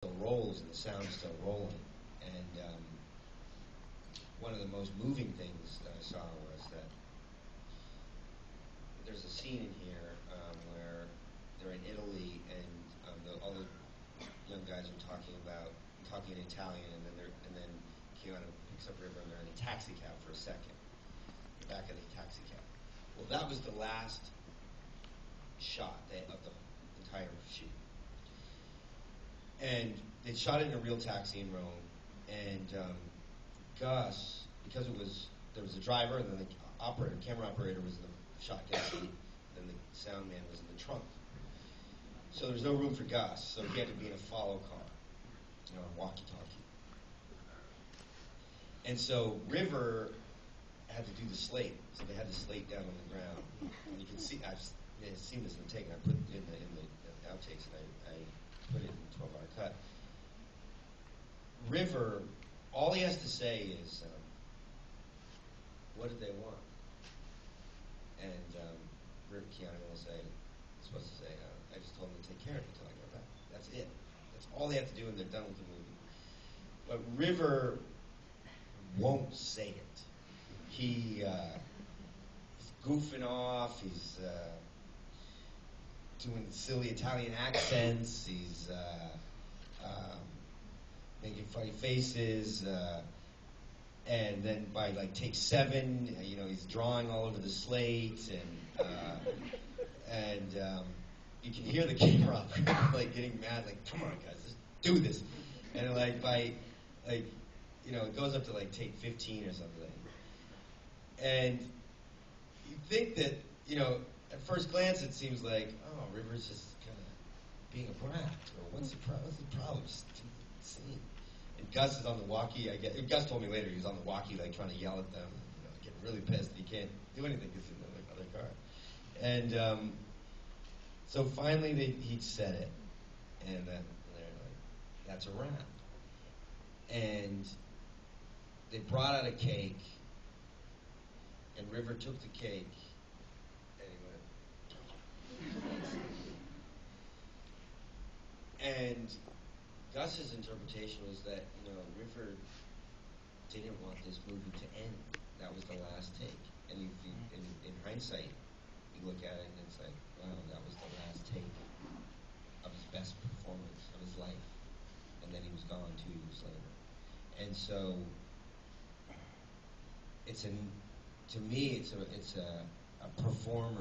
still rolls and the sound's still rolling. And one of the most moving things that I saw was that there's a scene in here where they're in Italy and all the young guys are talking in Italian, and then Keanu picks up River and they're in a taxi cab for a second, the back of the taxi cab. Well, that was the last shot of the entire shoot. And they shot it in a real taxi in Rome, and Gus, because there was a driver, and then the camera operator was in the shotgun seat, and the sound man was in the trunk. So there was no room for Gus, so he had to be in a follow car, a walkie-talkie. And so River had to do the slate, so they had the slate down on the ground. And you can see, I've seen this in the take, and I put it in the outtakes, and I put it in the 12-hour cut. River, all he has to say is, what did they want? And Keanu will say, supposed to say, I just told them to take care of it until I got back. That's it. That's all they have to do, and they're done with the movie. But River won't say it. He's goofing off. He's doing silly Italian accents. He's making funny faces. And then by take 7, he's drawing all over the slate, and you can hear the camera operator getting mad, come on guys, let's do this. And it goes up to take 15 or something. And you think that, at first glance it seems like, oh, River's just kind of being a brat, or what's the problem? Just do the scene. And Gus is on the walkie. Gus told me later he was on the walkie, trying to yell at them, getting really pissed. He can't do anything because he's in the other car. And so finally he said it, and then they're like, "That's a wrap." And they brought out a cake, and River took the cake, and he went. And Gus's interpretation was that, River didn't want this movie to end. That was the last take. And in hindsight, you look at it and it's like, wow, that was the last take of his best performance of his life. And then he was gone 2 years later. And so, to me, it's a performer